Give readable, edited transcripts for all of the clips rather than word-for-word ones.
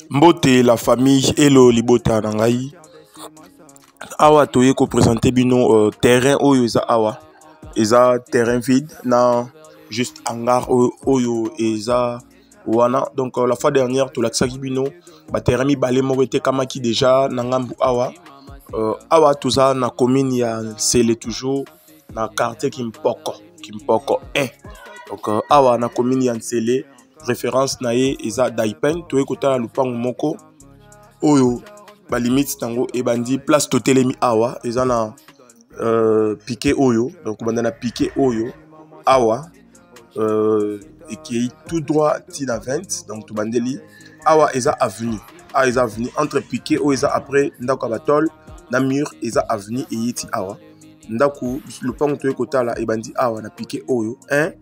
Mbote la famille Hello Libota Nangai. Awa toye ko présenter bino terrain oyo eza awa. Eza terrain vide na juste hangar oyo eza wana. Donc la fois dernière to laksaki bino ba terrain mi balé mo été kamaki déjà na ngambu awa. Awa toza na commune ya Nsele toujours na quartier Kimpoko 1. Donc awa na commune ya Nsele référence nae eza Daipen toye kota lupango moko oyo ba limite tango e bandi place totelemi awa eza na piqué oyo donc banda na piqué oyo awa et qui est tout droit tina 20 donc to bandeli awa eza avenue entre piqué oyo eza après ndako batol na mur eza avenue et yiti awa ndako lupango toye kota la e bandi awa na piqué oyo 1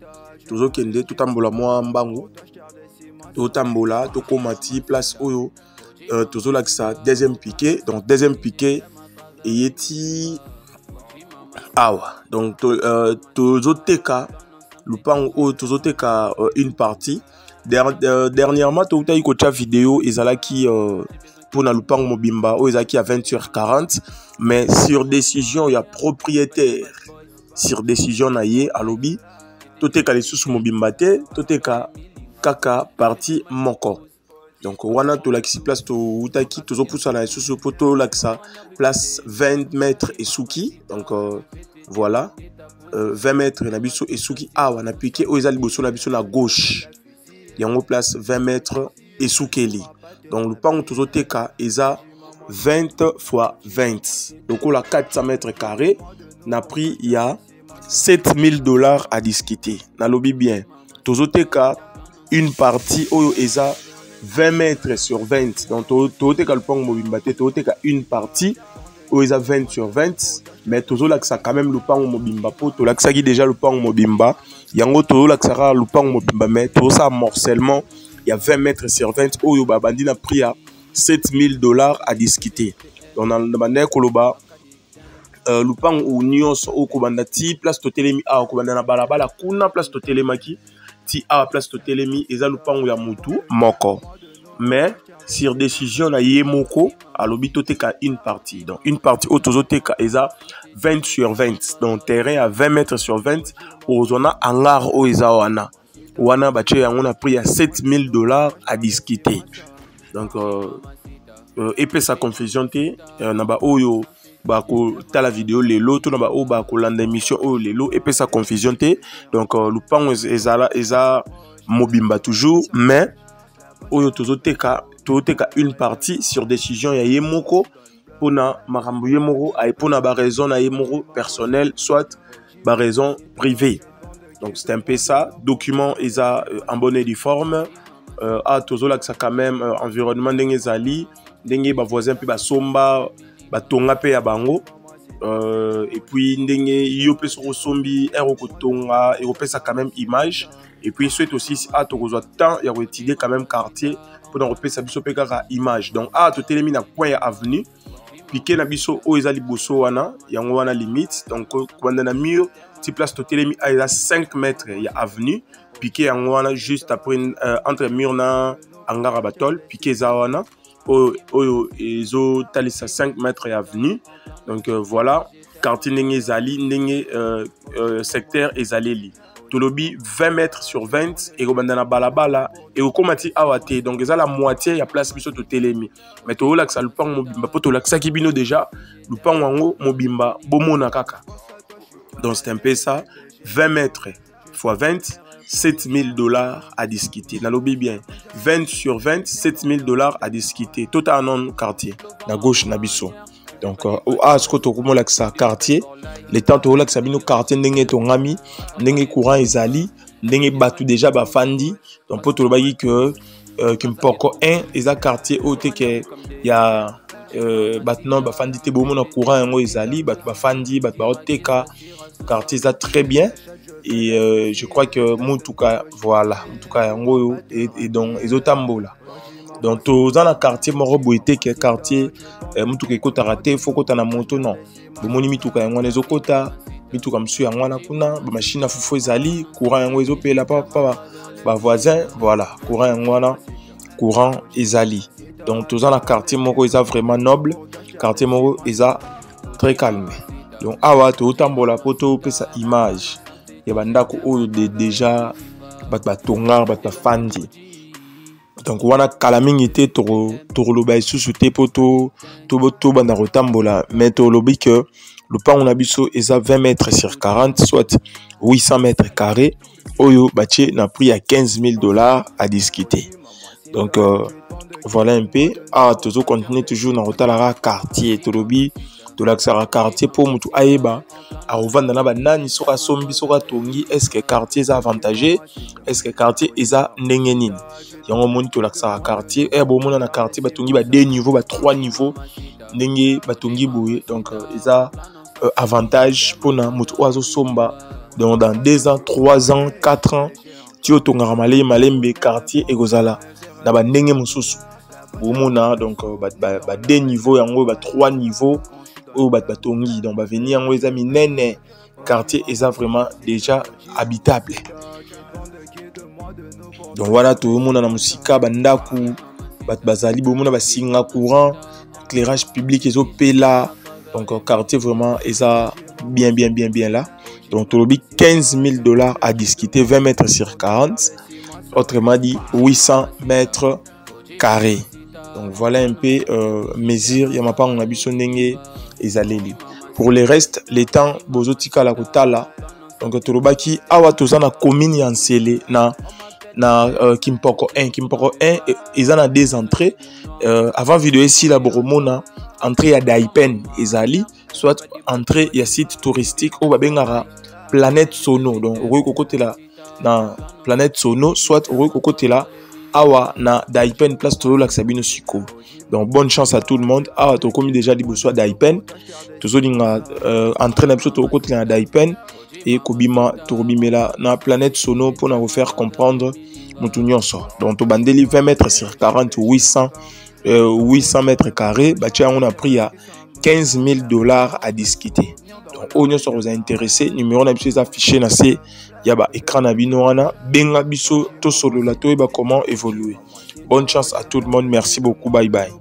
tozo kende totambola mwa mbango totambola tokomati place oyo tozo lakisa deuxième piqué donc deuxième piqué et yeti awa donc tozo teka lupango oyo tozo teka une partie dernièrement to tayi ko cha vidéo ezalaki pour na lupango mobimba oyo ezalaki à 20h40 mais sur décision ya propriétaire sur décision na ye alobi toteka les sous mobimba te toteka kaka partie moko donc wana to lakisi place to utaki tozo poussa na sous poto lakisa place 20 mètres et souki donc voilà 20 mètres na biso et souki awa na piqué o ezali boso na biso na gauche yango place 20 mètres et soukeli donc le pan tozo teka eza 20 fois 20 donc la 400 mètres carrés na prix il y a $7,000 à discuter. Na lobby bien. Tozoteka une partie oyo eza 20 mètres sur 20. Donc tozoteka le pont mobimba te tozoteka une partie oyo eza 20 sur 20 mais tozolakisa quand même le pont mobimba po tolakisaki déjà le pont mobimba. Yango tozolakisaka le pont mobimba mais tozosa morcellement il y a 20 mètres sur 20 oyo babandi na prix à $7,000 à discuter. Donc dans le koloba lupang ou nyonso okobanda ti place totelemi a okobanda na balabala kuna place totelemaki ti a place totelemi eza lupang ya mutu moko mais sur décision na ye moko alobi toteka une partie donc une partie otozoteka eza 20 sur 20 donc terrain à 20 mètres sur 20 ozona hangar o eza wana bache yango na prix ya $7,000 à discuter donc epesa sa confusion te na ba oyo bako ta la vidéo lelo to na ba o bako landa émission o lelo et puis sa confusion te donc lupango eza mobimba toujours mais oyo tozoteka une partie sur décision ya yemoko pona makambo yemoko ay pona ba raison na yemoko personnel soit ba raison privée donc c'est un peu ça document eza en bonne et due forme a tozolak ça quand même environnement ndenge zali ndenge ba voisin pe ba somba batonga pe ya bango et puis ndenge yo pe so sombi ero kotonga et repesa quand même image et puis souhaite aussi à to kozwa temps ya étudier quand même quartier pour repesa biso pe kaka image donc a to telemi na point ya avenue piqué na biso o ezali boso wana yango wana limite donc kwanda na mur ti place to telemi a 5 mètres ya avenue piqué yango wana juste après entre mur na hangar batol piqué za wana oyo ezo talisa 5 mètres et avenue donc voilà quartier ndenge ezali ndenge secteur ezaleli tolobi 20 mètres sur 20 et kobanda na balabala et okomati awate donc eza la moitié ya place biso to telemi mais to laksa lupango mobimba po to laksa ki bino déjà lupango wango mobimba bomona kaka donc c'est un peu ça 20 mètres fois 20 $7,000 à discuter. Na lobby bien. 20 sur 20, $7,000 à discuter. Tout en non quartier. Na gauche, na biso. Donc, ce que tu as ça quartier, les temps tu as ça bino quartier, n'engé ton ami, n'engé courant ezali, n'engé batu déjà bafandi. Donc, pour tout le bail que Kimpoko 1, eza quartier où te que y a maintenant bafandi te bomo na courant yango ezali, batu bafandi, batu baoteka, quartier ça très bien. Et je crois que Moutuka, voilà, Moutuka yango et donc ezotambola. Donc dans le quartier Moroboité qui est quartier Moutuka ekota raté, faut kota na moto non. Bomoni mituka yango ezokota, mituka msu yango na kuna, ba machine fufu ezali, courant yango ezopela pa ba voisin, voilà, courant yango na courant ezali. Donc tous dans la quartier moko est vraiment noble, quartier moko est très calme. Donc awa to tambola poto pe sa image. Ya bandako oyo déjà batonga batafandi. Donc wana kalamingi te to loba isusu te poto to banda rotambola mais to lobi que le pan on a biso est à 20 mètres sur 40 soit 800 mètres carrés oyo bache na prix à $15,000 à discuter. Donc voilà un peu toujours continuer toujours dans rotalara quartier to lobi to l'axara quartier pour mutu aeba a revendre na banani soka sombi soka tongi est-ce que quartier est avantagé est-ce que quartier est à ndengenine yango moni to l'axara quartier et bon mona na quartier batongi ba 2 niveaux ba 3 niveaux ndenge batongi boye donc eza avantage pour na mutu oazo somba donc dans 2 ans 3 ans 4 ans ti otongara malembe quartier ekozala na ba ndenge mususu bomona donc ba 2 niveaux yango ba 3 niveaux au batongi donc va venir en weza minene quartier est vraiment déjà habitable. Donc voilà tout le monde na musika bandaku bazali bomona ba singa courant éclairage public ezo pela donc quartier vraiment est bien là. Donc tout le $15,000 à discuter 20 mètres sur 40 autrement dit 800 mètres carrés. Donc voilà un peu mesure ya mapa on a biso ndenge ezaleli. Pour le reste les temps bozotika la kotala donc tolobaki awa toza na commune ya Nsele na Kimpoko 1 ils en a 2 entrées avant vidéo ici la boromona entrée ya Daipen ezali soit entrée ya site touristique au babengara Planète Sono donc okoki kokotela na Planète Sono soit okoki kokotela awa na Daipen place tolo laksabino siko. Donc bonne chance à tout le monde. Awa to komi déjà liboso Daipen tozo linga entrer na biso to côté na Daipen et kobima to bimela na Planète Sono pour nous faire comprendre mutu nyonso. Donc to bandeli 20 mètres sur 40 800 mètres carrés batia on a pris à $15,000 à discuter. Donc on nyonso vous a intéressé numéro na biso affiché na c'est yaba écran na bino wana benga biso to solo la to eba comment évoluer. Bonne chance à tout le monde, merci beaucoup, bye bye.